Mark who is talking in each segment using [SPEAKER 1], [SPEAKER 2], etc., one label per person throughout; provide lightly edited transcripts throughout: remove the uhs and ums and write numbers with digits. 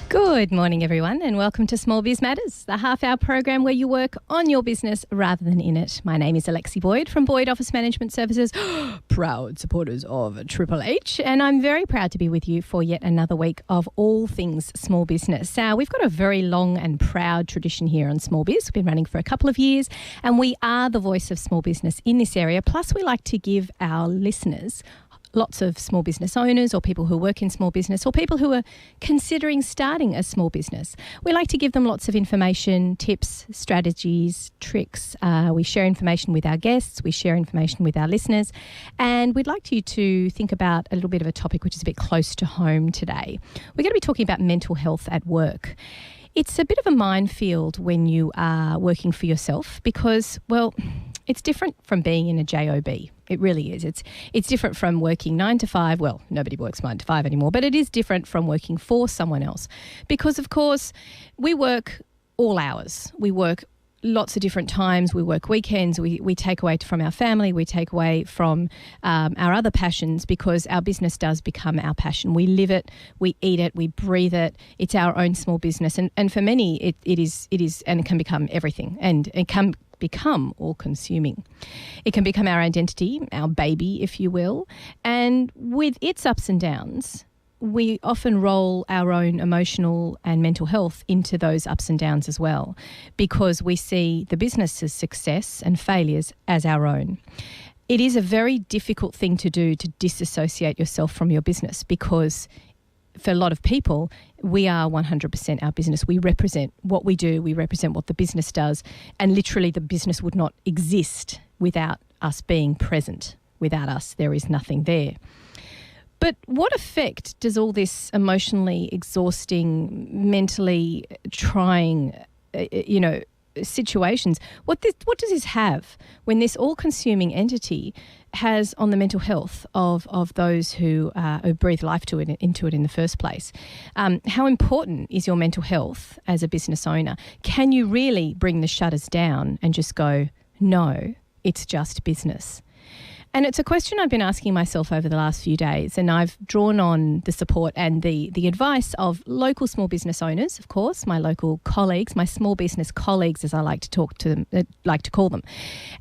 [SPEAKER 1] Good morning, everyone, and welcome to Small Biz Matters, the half-hour program where you work on your business rather than in it. My name is Alexi Boyd from Boyd Office Management Services, proud supporters of Triple H, and I'm very proud to be with you for yet another week of all things small business. We've got a very long and proud tradition here on Small Biz. We've been running for a couple of years, and we are the voice of small business in this area. Plus, we like to give our listeners, lots of small business owners or people who work in small business or people who are considering starting a small business. We like to give them lots of information, tips, strategies, tricks. We share information with our guests. We share information with our listeners. And we'd like you to think about a little bit of a topic which is a bit close to home today. We're going to be talking about mental health at work. It's a bit of a minefield when you are working for yourself because, well, it's different from being in a job. It really is. It's different from working 9 to 5. Well, nobody works 9 to 5 anymore, but it is different from working for someone else because, of course, we work all hours. We work lots of different times. We work weekends. We take away from our family. We take away from our other passions because our business does become our passion. We live it. We eat it. We breathe it. It's our own small business. And for many, it is, and it can become everything. And it can become all-consuming. It can become our identity, our baby, if you will. And with its ups and downs, we often roll our own emotional and mental health into those ups and downs as well because we see the business's success and failures as our own. It is a very difficult thing to do to disassociate yourself from your business because for a lot of people, we are 100% our business. We represent what we do. We represent what the business does. And literally the business would not exist without us being present. Without us, there is nothing there. But what effect does all this emotionally exhausting, mentally trying, situations, what does this have when this all-consuming entity has on the mental health of those who breathe life into it in the first place? How important is your mental health as a business owner? Can you really bring the shutters down and just go, no, it's just business? And it's a question I've been asking myself over the last few days, and I've drawn on the support and the advice of local small business owners, of course, my local colleagues, my small business colleagues, as I like to call them.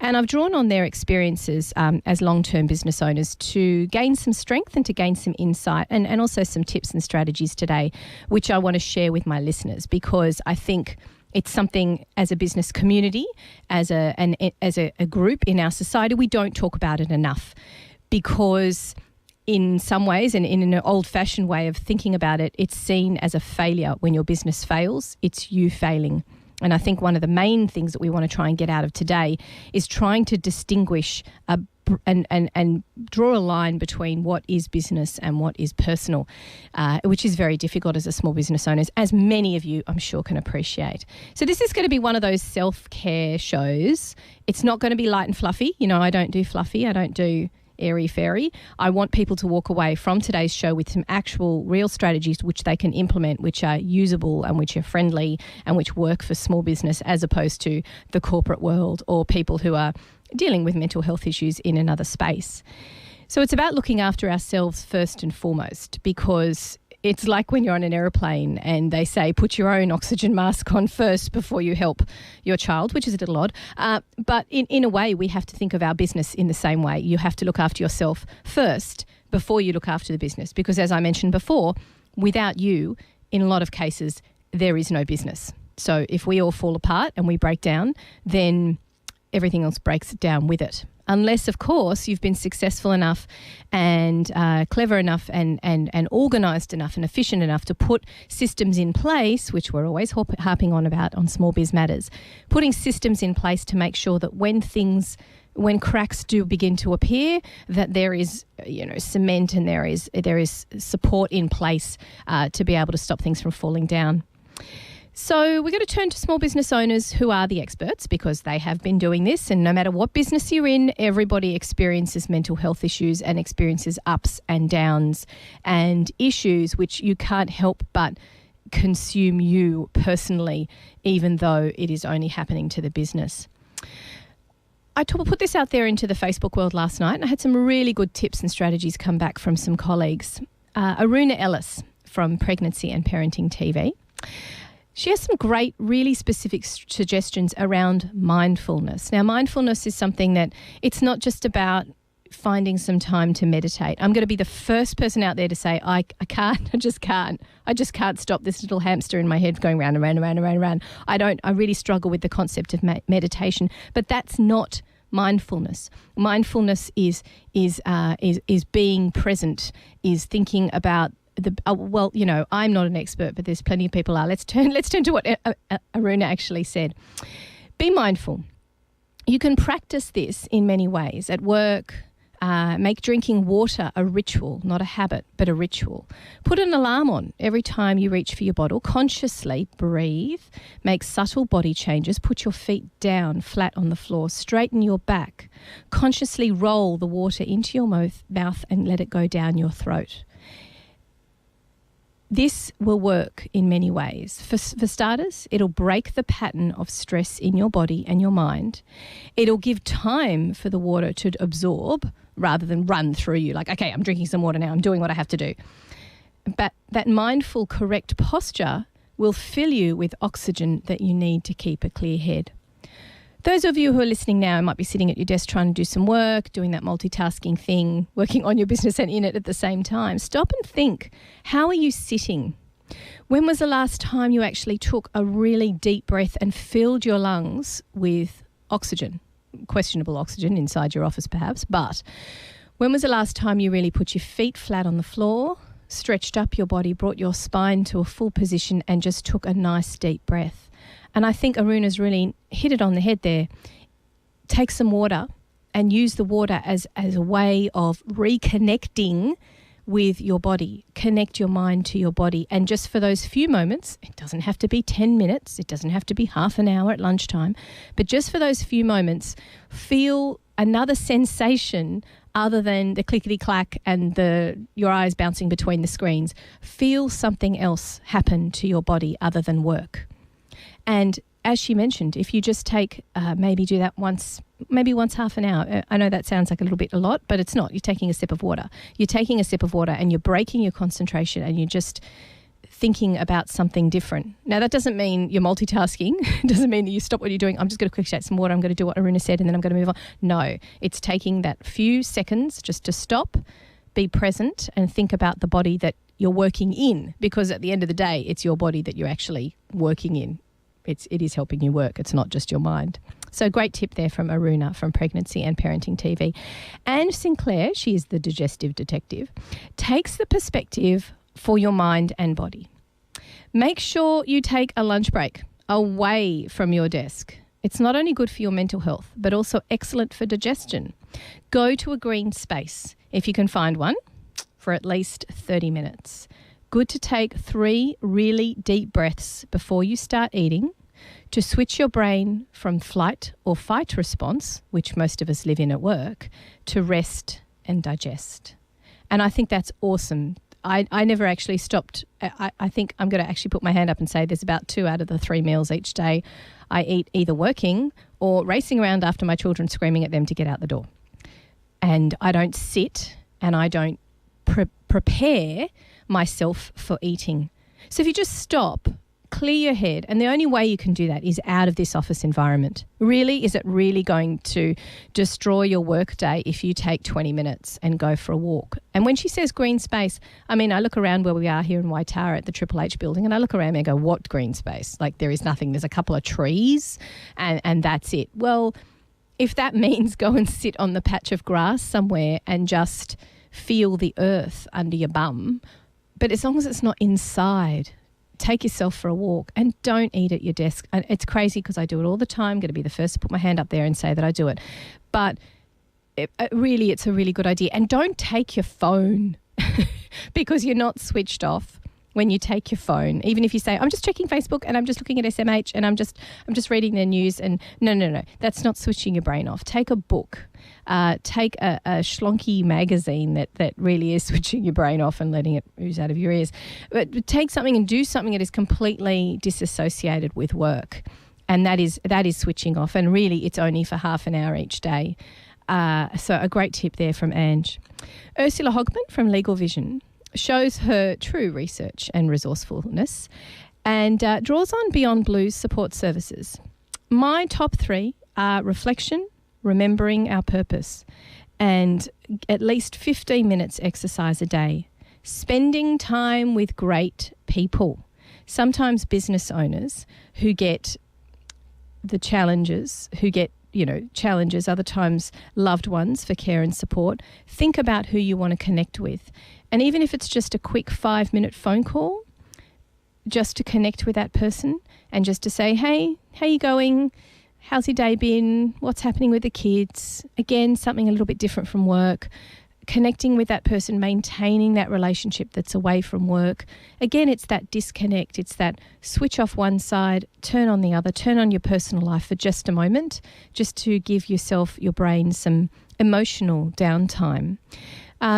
[SPEAKER 1] And I've drawn on their experiences as long-term business owners to gain some strength and to gain some insight and also some tips and strategies today, which I want to share with my listeners because I think it's something as a business community, as a group in our society, we don't talk about it enough because in some ways and in an old-fashioned way of thinking about it, it's seen as a failure. When your business fails, it's you failing. And I think one of the main things that we want to try and get out of today is trying to distinguish and draw a line between what is business and what is personal, which is very difficult as a small business owners, as many of you, I'm sure, can appreciate. So this is going to be one of those self-care shows. It's not going to be light and fluffy. I don't do fluffy. I don't do airy-fairy. I want people to walk away from today's show with some actual real strategies which they can implement, which are usable and which are friendly and which work for small business as opposed to the corporate world or people who are dealing with mental health issues in another space. So it's about looking after ourselves first and foremost because it's like when you're on an aeroplane and they say put your own oxygen mask on first before you help your child, which is a little odd. But in a way, we have to think of our business in the same way. You have to look after yourself first before you look after the business because, as I mentioned before, without you, in a lot of cases, there is no business. So if we all fall apart and we break down, then everything else breaks down with it. Unless, of course, you've been successful enough and clever enough and organised enough and efficient enough to put systems in place, which we're always harping on about on Small Biz Matters, putting systems in place to make sure that when cracks do begin to appear, that there is, cement and there is support in place to be able to stop things from falling down. So we're going to turn to small business owners who are the experts because they have been doing this, and no matter what business you're in, everybody experiences mental health issues and experiences ups and downs and issues which you can't help but consume you personally, even though it is only happening to the business. I put this out there into the Facebook world last night and I had some really good tips and strategies come back from some colleagues. Aruna Ellis from Pregnancy and Parenting TV. She has some great, really specific suggestions around mindfulness. Now, mindfulness is something that it's not just about finding some time to meditate. I'm going to be the first person out there to say, I just can't stop this little hamster in my head going round and round and round and round and round. I really struggle with the concept of meditation, but that's not mindfulness. Mindfulness is being present, is thinking about I'm not an expert, but there's plenty of people are. Let's turn to what Aruna actually said. Be mindful. You can practice this in many ways. At work, make drinking water a ritual, not a habit, but a ritual. Put an alarm on every time you reach for your bottle. Consciously breathe. Make subtle body changes. Put your feet down flat on the floor. Straighten your back. Consciously roll the water into your mouth and let it go down your throat. This will work in many ways. For starters, it'll break the pattern of stress in your body and your mind. It'll give time for the water to absorb rather than run through you like, okay, I'm drinking some water now, I'm doing what I have to do. But that mindful, correct posture will fill you with oxygen that you need to keep a clear head. Those of you who are listening now might be sitting at your desk trying to do some work, doing that multitasking thing, working on your business and in it at the same time. Stop and think, how are you sitting? When was the last time you actually took a really deep breath and filled your lungs with oxygen? Questionable oxygen inside your office perhaps, but when was the last time you really put your feet flat on the floor, stretched up your body, brought your spine to a full position and just took a nice deep breath? And I think Aruna's really hit it on the head there. Take some water and use the water as a way of reconnecting with your body. Connect your mind to your body. And just for those few moments, it doesn't have to be 10 minutes, it doesn't have to be half an hour at lunchtime, but just for those few moments, feel another sensation other than the clickety-clack and your eyes bouncing between the screens. Feel something else happen to your body other than work. And as she mentioned, if you just take, maybe do that once half an hour. I know that sounds like a lot, but it's not. You're taking a sip of water. You're taking a sip of water and you're breaking your concentration and you're just thinking about something different. Now, that doesn't mean you're multitasking. It doesn't mean that you stop what you're doing. I'm just going to quickly take some water. I'm going to do what Aruna said and then I'm going to move on. No, it's taking that few seconds just to stop, be present and think about the body that you're working in, because at the end of the day, it's your body that you're actually working in. It is helping you work. It's not just your mind. So great tip there from Aruna from Pregnancy and Parenting TV. Anne Sinclair, she is the digestive detective, takes the perspective for your mind and body. Make sure you take a lunch break away from your desk. It's not only good for your mental health, but also excellent for digestion. Go to a green space, if you can find one, for at least 30 minutes. Good to take 3 really deep breaths before you start eating to switch your brain from flight or fight response, which most of us live in at work, to rest and digest. And I think that's awesome. I never actually stopped. I think I'm going to actually put my hand up and say there's about 2 out of the 3 meals each day I eat either working or racing around after my children screaming at them to get out the door. And I don't sit and I don't prepare myself for eating. So if you just stop, clear your head, and the only way you can do that is out of this office environment. Really, is it really going to destroy your work day if you take 20 minutes and go for a walk? And when she says green space, I mean, I look around where we are here in Waitara at the Triple H building and I look around and go, what green space? Like there is nothing. There's a couple of trees and that's it. Well, if that means go and sit on the patch of grass somewhere and just feel the earth under your bum, but as long as it's not inside, take yourself for a walk and don't eat at your desk. And it's crazy because I do it all the time. I'm going to be the first to put my hand up there and say that I do it. But it's a really good idea. And don't take your phone because you're not switched off when you take your phone. Even if you say, I'm just checking Facebook and I'm just looking at SMH and I'm just reading the news. And no. That's not switching your brain off. Take a book. Take a schlonky magazine that really is switching your brain off and letting it ooze out of your ears. But take something and do something that is completely disassociated with work. And that is switching off. And really, it's only for half an hour each day. So a great tip there from Ange. Ursula Hogman from Legal Vision. shows her true research and resourcefulness, and draws on Beyond Blue's support services. My top 3 are reflection, remembering our purpose, and at least 15 minutes exercise a day. Spending time with great people. Sometimes business owners who get the challenges, challenges, other times loved ones for care and support. Think about who you want to connect with. And even if it's just a quick 5-minute phone call, just to connect with that person and just to say, hey, how you going? How's your day been? What's happening with the kids? Again, something a little bit different from work. Connecting with that person, maintaining that relationship that's away from work. Again, it's that disconnect. It's that switch off one side, turn on the other, turn on your personal life for just a moment, just to give yourself, your brain, some emotional downtime.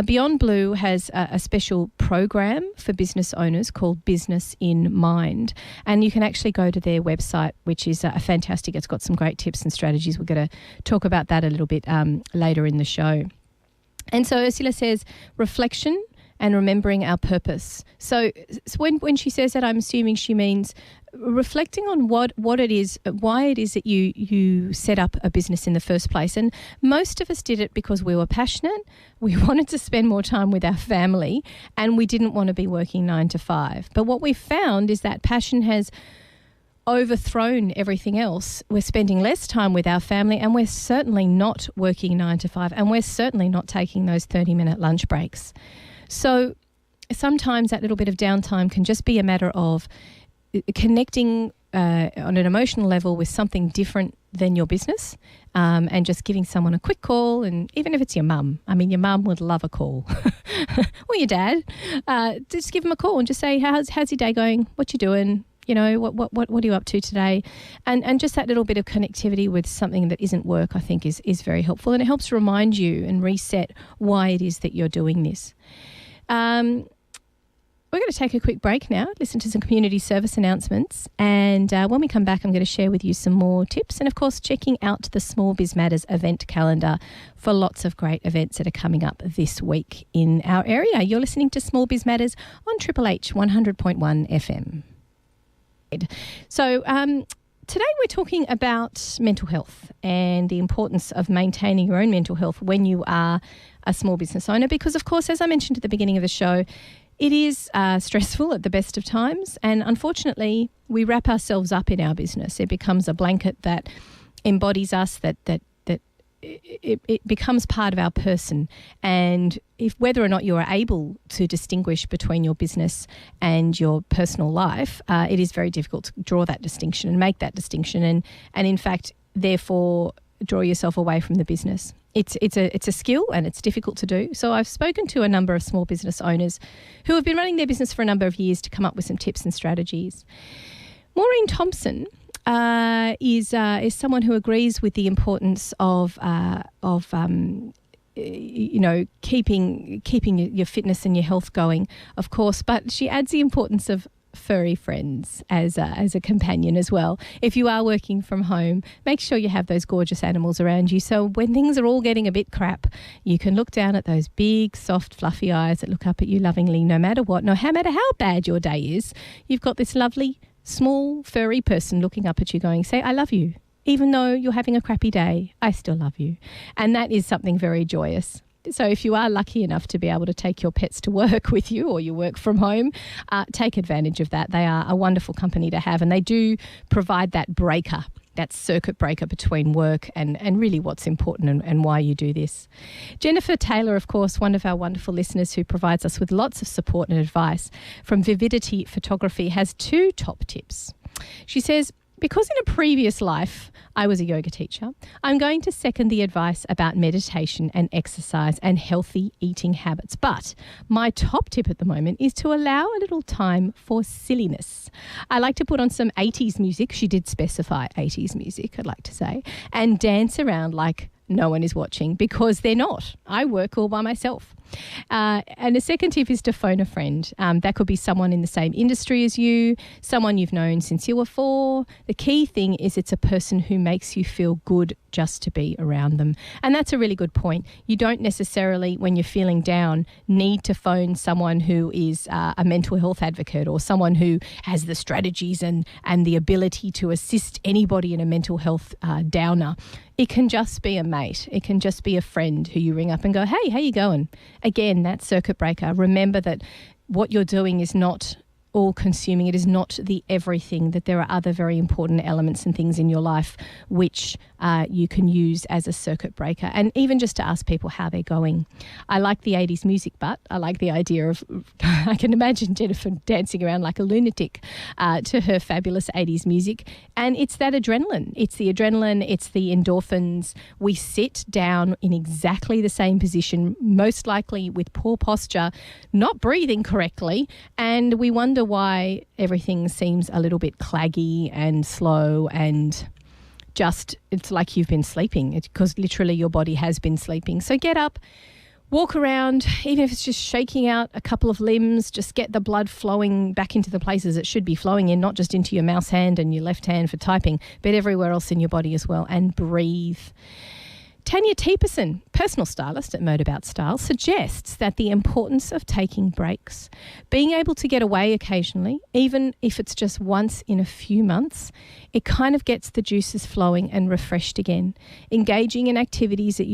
[SPEAKER 1] Beyond Blue has a special program for business owners called Business in Mind. And you can actually go to their website, which is fantastic. It's got some great tips and strategies. We're going to talk about that a little bit later in the show. And so Ursula says reflection and remembering our purpose. So when she says that, I'm assuming she means reflecting on what it is, why it is that you set up a business in the first place. And most of us did it because we were passionate, we wanted to spend more time with our family, and we didn't want to be working 9 to 5. But what we found is that passion has overthrown everything else. We're spending less time with our family, and we're certainly not working 9 to 5, and we're certainly not taking those 30-minute lunch breaks. So sometimes that little bit of downtime can just be a matter of connecting on an emotional level with something different than your business, and just giving someone a quick call. And even if it's your mum, I mean, your mum would love a call, or your dad, just give them a call and just say, how's your day going? What you doing? You know, what are you up to today? And just that little bit of connectivity with something that isn't work, I think, is very helpful. And it helps remind you and reset why it is that you're doing this. We're going to take a quick break now, listen to some community service announcements. And when we come back, I'm going to share with you some more tips. And, of course, checking out the Small Biz Matters event calendar for lots of great events that are coming up this week in our area. You're listening to Small Biz Matters on Triple H 100.1 FM. So today we're talking about mental health and the importance of maintaining your own mental health when you are a small business owner, because, of course, as I mentioned at the beginning of the show, it is stressful at the best of times, and unfortunately we wrap ourselves up in our business. It becomes a blanket that embodies us, that it becomes part of our person. And whether or not you are able to distinguish between your business and your personal life, it is very difficult to draw that distinction and make that distinction, and in fact, therefore, draw yourself away from the business. It's a skill, and it's difficult to do. So I've spoken to a number of small business owners who have been running their business for a number of years to come up with some tips and strategies. Maureen Thompson is someone who agrees with the importance of keeping your fitness and your health going, of course, but she adds the importance of furry friends as a companion as well. If you are working from home, make sure you have those gorgeous animals around you, so when things are all getting a bit crap, you can look down at those big, soft, fluffy eyes that look up at you lovingly, no matter what, no matter how bad your day is. You've got this lovely, small, furry person looking up at you going, say, I love you. Even though you're having a crappy day, I still love you. And that is something very joyous. So if you are lucky enough to be able to take your pets to work with you, or you work from home, take advantage of that. They are a wonderful company to have, and they do provide that breaker, that circuit breaker between work and really what's important and why you do this. Jennifer Taylor, of course, one of our wonderful listeners who provides us with lots of support and advice from Vividity Photography, has 2 top tips. She says, because in a previous life I was a yoga teacher, I'm going to second the advice about meditation and exercise and healthy eating habits. But my top tip at the moment is to allow a little time for silliness. I like to put on some 80s music. She did specify 80s music, I'd like to say, and dance around like no one is watching, because they're not. I work all by myself. And the second tip is to phone a friend. That could be someone in the same industry as you, someone you've known since you were 4. The key thing is it's a person who makes you feel good just to be around them. And that's a really good point. You don't necessarily, when you're feeling down, need to phone someone who is a mental health advocate or someone who has the strategies and the ability to assist anybody in a mental health downer. It can just be a mate. It can just be a friend who you ring up and go, hey, how you going? Again, that circuit breaker. Remember that what you're doing is not all-consuming. It is not the everything, that there are other very important elements and things in your life which you can use as a circuit breaker, and even just to ask people how they're going. I like the 80s music, but I like the idea of, I can imagine Jennifer dancing around like a lunatic to her fabulous 80s music, and it's that adrenaline. It's the adrenaline, it's the endorphins. We sit down in exactly the same position, most likely with poor posture, not breathing correctly, and we wonder why everything seems a little bit claggy and slow and just, it's like you've been sleeping. It's because literally your body has been sleeping. So get up, walk around, even if it's just shaking out a couple of limbs, just get the blood flowing back into the places it should be flowing in, not just into your mouse hand and your left hand for typing, but everywhere else in your body as well, and breathe. Tanya Teeperson, personal stylist at Modabout Style, suggests that the importance of taking breaks, being able to get away occasionally, even if it's just once in a few months, it kind of gets the juices flowing and refreshed again. Engaging in activities that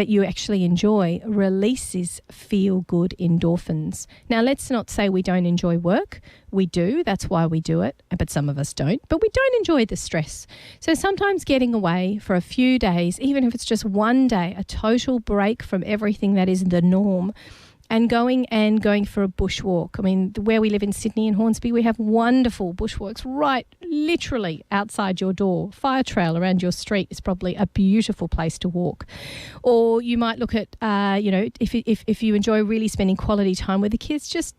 [SPEAKER 1] you actually enjoy releases feel-good endorphins. Now, let's not say we don't enjoy work. We do. That's why we do it. But some of us don't. But we don't enjoy the stress. So sometimes getting away for a few days, even if it's just one day, a total break from everything that is the norm, and going for a bushwalk. I mean, where we live in Sydney and Hornsby, we have wonderful bushwalks right literally outside your door. Fire trail around your street is probably a beautiful place to walk. Or you might look at, if you enjoy really spending quality time with the kids, just,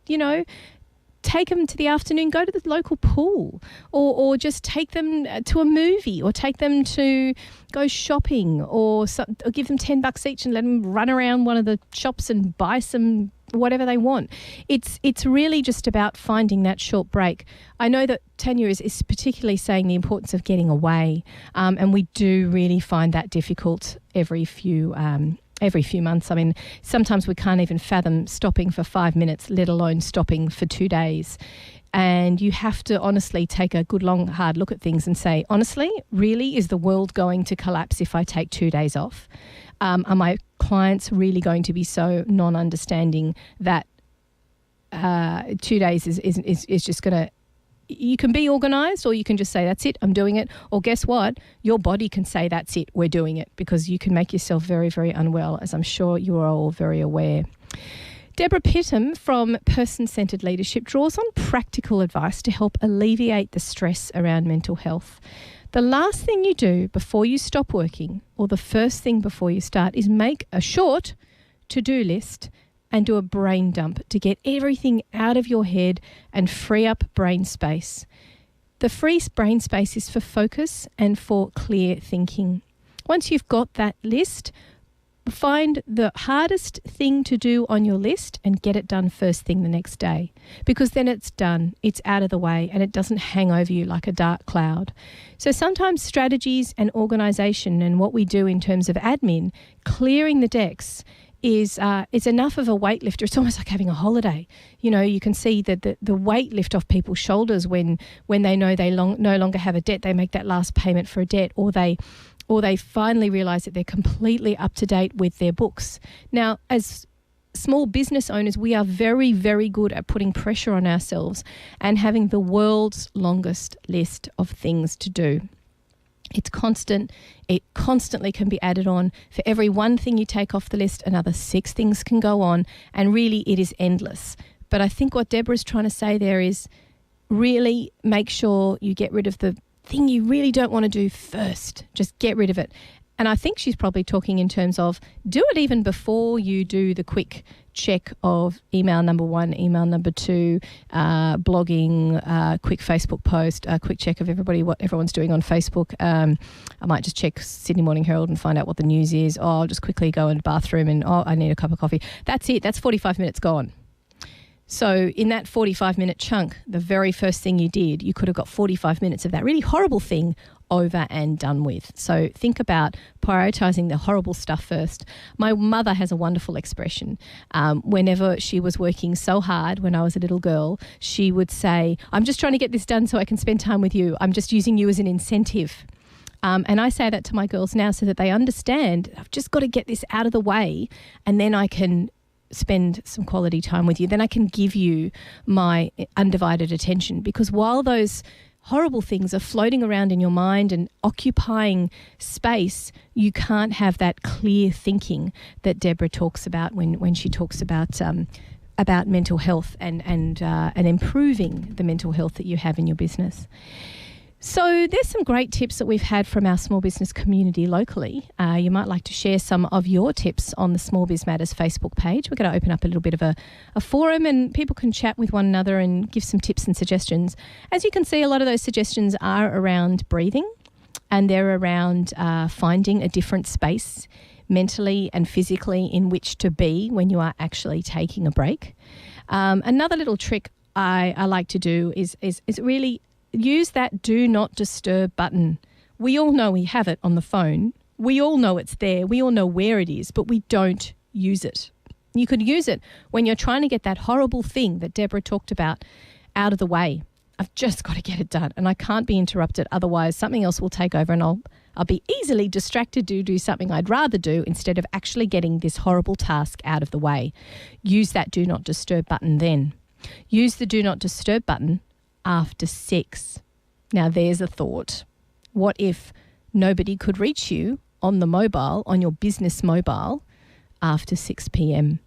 [SPEAKER 1] take them to the afternoon, go to the local pool, or just take them to a movie, or take them to go shopping, or give them $10 each and let them run around one of the shops and buy some whatever they want. It's really just about finding that short break. I know that Tanya is particularly saying the importance of getting away, and we do really find that difficult every few months. I mean, sometimes we can't even fathom stopping for 5 minutes, let alone stopping for 2 days. And you have to honestly take a good, long, hard look at things and say, honestly, really, is the world going to collapse if I take 2 days off? Are my clients really going to be so non-understanding that 2 days is just going to... You can be organised, or you can just say, that's it, I'm doing it. Or guess what? Your body can say, that's it, we're doing it, because you can make yourself very, very unwell, as I'm sure you are all very aware. Deborah Pittham from Person-Centred Leadership draws on practical advice to help alleviate the stress around mental health. The last thing you do before you stop working, or the first thing before you start, is make a short to-do list and do a brain dump to get everything out of your head and free up brain space. The free brain space is for focus and for clear thinking. Once you've got that list, find the hardest thing to do on your list and get it done first thing the next day, because then it's done, it's out of the way, and it doesn't hang over you like a dark cloud. So sometimes strategies and organisation and what we do in terms of admin, clearing the decks, is enough of a weightlifter. It's almost like having a holiday. You can see that the weight lift off people's shoulders when they know they no longer have a debt. They make that last payment for a debt, or they finally realise that they're completely up to date with their books. Now, as small business owners, we are very, very good at putting pressure on ourselves and having the world's longest list of things to do. It's constant. It constantly can be added on. For every one thing you take off the list, another 6 things can go on, and really it is endless. But I think what Deborah's trying to say there is really make sure you get rid of the thing you really don't want to do first. Just get rid of it. And I think she's probably talking in terms of do it even before you do the quick check of email number 1, email number 2, blogging, quick Facebook post, a quick check of what everyone's doing on Facebook. I might just check Sydney Morning Herald and find out what the news is. I'll just quickly go in the bathroom and, I need a cup of coffee. That's it. That's 45 minutes gone. So in that 45-minute chunk, the very first thing you did, you could have got 45 minutes of that really horrible thing over and done with. So think about prioritizing the horrible stuff first. My mother has a wonderful expression. Whenever she was working so hard when I was a little girl, she would say, I'm just trying to get this done so I can spend time with you. I'm just using you as an incentive. And I say that to my girls now so that they understand I've just got to get this out of the way and then I can spend some quality time with you. Then I can give you my undivided attention, because while those horrible things are floating around in your mind and occupying space, you can't have that clear thinking that Deborah talks about when she talks about mental health and improving the mental health that you have in your business. So there's some great tips that we've had from our small business community locally. You might like to share some of your tips on the Small Biz Matters Facebook page. We're going to open up a little bit of a forum and people can chat with one another and give some tips and suggestions. As you can see, a lot of those suggestions are around breathing, and they're around finding a different space mentally and physically in which to be when you are actually taking a break. Another little trick I like to do is really use that do not disturb button. We all know we have it on the phone. We all know it's there. We all know where it is, but we don't use it. You could use it when you're trying to get that horrible thing that Deborah talked about out of the way. I've just got to get it done and I can't be interrupted. Otherwise, something else will take over and I'll be easily distracted to do something I'd rather do instead of actually getting this horrible task out of the way. Use that do not disturb button then. Use the do not disturb button after 6. Now there's a thought. What if nobody could reach you on the mobile, on your business mobile, after 6 p.m?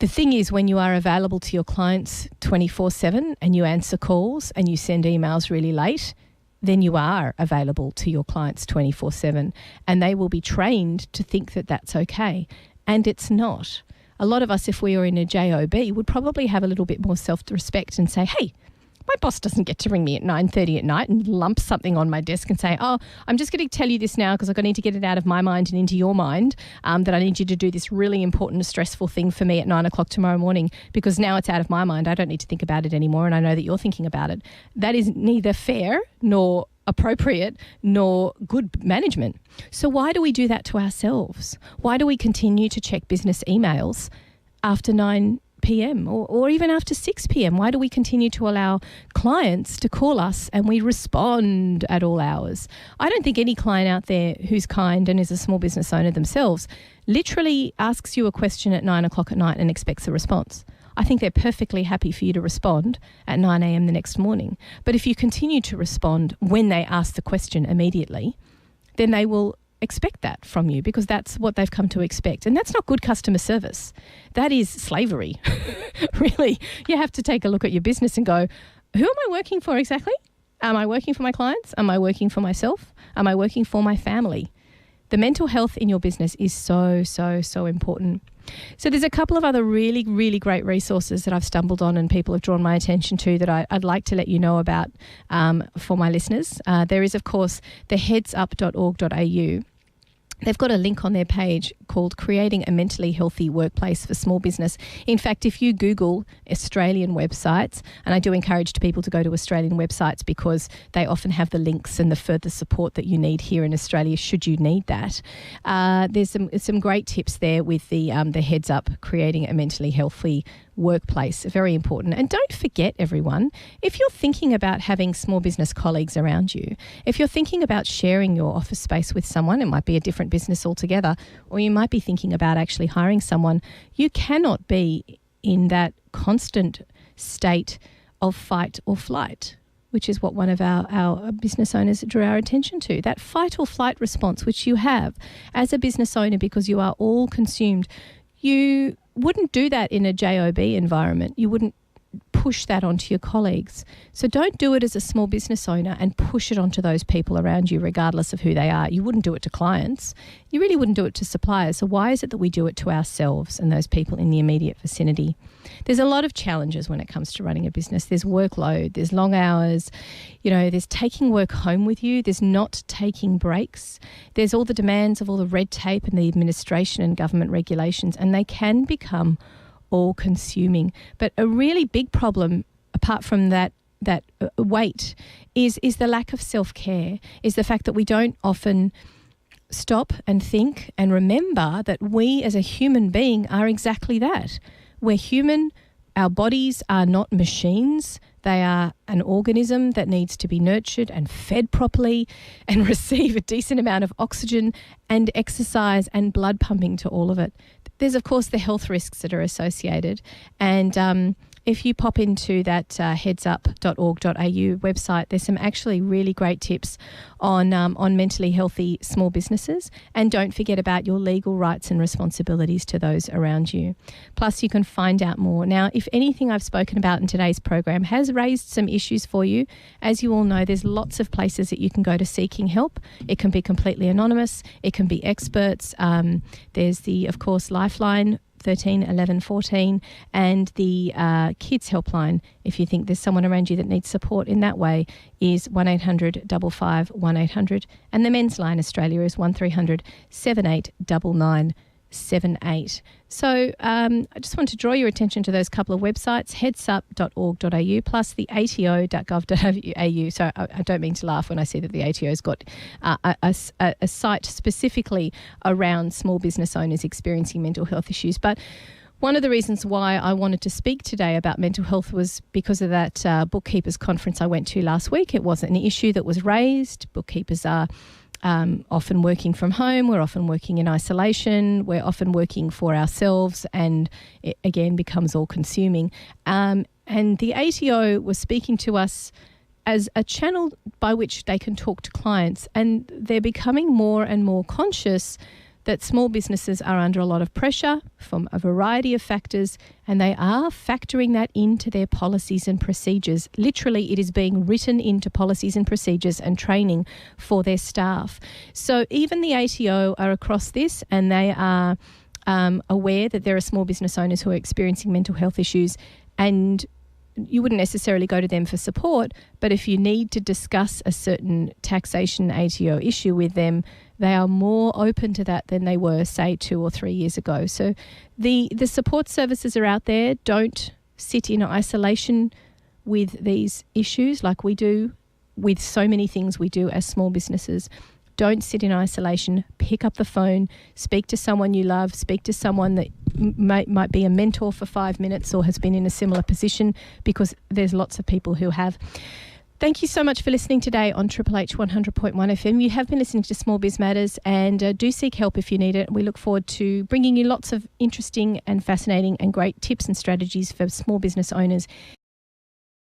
[SPEAKER 1] The thing is, when you are available to your clients 24/7 and you answer calls and you send emails really late, then you are available to your clients 24/7 and they will be trained to think that that's okay. And it's not. A lot of us, if we were in a job, would probably have a little bit more self-respect and say, hey, my boss doesn't get to ring me at 9:30 at night and lump something on my desk and say, oh, I'm just going to tell you this now because I need to get it out of my mind and into your mind, that I need you to do this really important, stressful thing for me at 9 o'clock tomorrow morning because now it's out of my mind. I don't need to think about it anymore and I know that you're thinking about it. That is neither fair nor appropriate nor good management. So why do we do that to ourselves? Why do we continue to check business emails after 9 p.m. or even after 6 p.m? Why do we continue to allow clients to call us and we respond at all hours? I don't think any client out there who's kind and is a small business owner themselves literally asks you a question at 9 o'clock at night and expects a response. I think they're perfectly happy for you to respond at 9 a.m. the next morning. But if you continue to respond when they ask the question immediately, then they will expect that from you because that's what they've come to expect. And that's not good customer service. That is slavery. Really, you have to take a look at your business and go, who am I working for exactly? Am I working for my clients? Am I working for myself? Am I working for my family? The mental health in your business is so, so, so important. So there's a couple of other really, really great resources that I've stumbled on and people have drawn my attention to that I'd like to let you know about for my listeners. There is, of course, the headsup.org.au. They've got a link on their page called Creating a Mentally Healthy Workplace for Small Business. In fact, if you Google Australian websites, and I do encourage people to go to Australian websites because they often have the links and the further support that you need here in Australia should you need that. There's some great tips there with the Heads Up Creating a Mentally Healthy Workplace. Very important. And don't forget, everyone, if you're thinking about having small business colleagues around you, if you're thinking about sharing your office space with someone, it might be a different business altogether, or you might be thinking about actually hiring someone, you cannot be in that constant state of fight or flight, which is what one of our business owners drew our attention to. That fight or flight response, which you have as a business owner because you are all consumed. You wouldn't do that in a JOB environment. You wouldn't push that onto your colleagues. So don't do it as a small business owner and push it onto those people around you, regardless of who they are. You wouldn't do it to clients. You really wouldn't do it to suppliers. So why is it that we do it to ourselves and those people in the immediate vicinity? There's a lot of challenges when it comes to running a business. There's workload, there's long hours, there's taking work home with you, there's not taking breaks, there's all the demands of all the red tape and the administration and government regulations, and they can become all-consuming. But a really big problem, apart from that weight, is the lack of self-care, is the fact that we don't often stop and think and remember that we as a human being are exactly that. We're human. Our bodies are not machines. They are an organism that needs to be nurtured and fed properly and receive a decent amount of oxygen and exercise and blood pumping to all of it. There's, of course, the health risks that are associated. And if you pop into that headsup.org.au website, there's some actually really great tips on mentally healthy small businesses. And don't forget about your legal rights and responsibilities to those around you. Plus, you can find out more. Now, if anything I've spoken about in today's program has raised some issues for you, as you all know, there's lots of places that you can go to seeking help. It can be completely anonymous. It can be experts. There's the, of course, Lifeline 13 11 14 and the kids helpline, if you think there's someone around you that needs support in that way, is 1800 55 1800, and the men's line Australia is 1300 7899 78. So I just want to draw your attention to those couple of websites, headsup.org.au plus the ato.gov.au. So I don't mean to laugh when I see that the ATO's got a site specifically around small business owners experiencing mental health issues. But one of the reasons why I wanted to speak today about mental health was because of that bookkeepers conference I went to last week. It was an issue that was raised. Bookkeepers are often working from home, we're often working in isolation, we're often working for ourselves, and it again becomes all-consuming. And the ATO was speaking to us as a channel by which they can talk to clients, and they're becoming more and more conscious that small businesses are under a lot of pressure from a variety of factors, and they are factoring that into their policies and procedures. Literally, it is being written into policies and procedures and training for their staff. So even the ATO are across this, and they are aware that there are small business owners who are experiencing mental health issues, and you wouldn't necessarily go to them for support, but if you need to discuss a certain taxation ATO issue with them, they are more open to that than they were, say, 2 or 3 years ago. So the support services are out there. Don't sit in isolation with these issues like we do with so many things we do as small businesses. Don't sit in isolation. Pick up the phone, speak to someone you love, speak to someone that might be a mentor for 5 minutes or has been in a similar position, because there's lots of people who have. Thank you so much for listening today on Triple H 100.1 FM. You have been listening to Small Biz Matters, and do seek help if you need it. We look forward to bringing you lots of interesting and fascinating and great tips and strategies for small business owners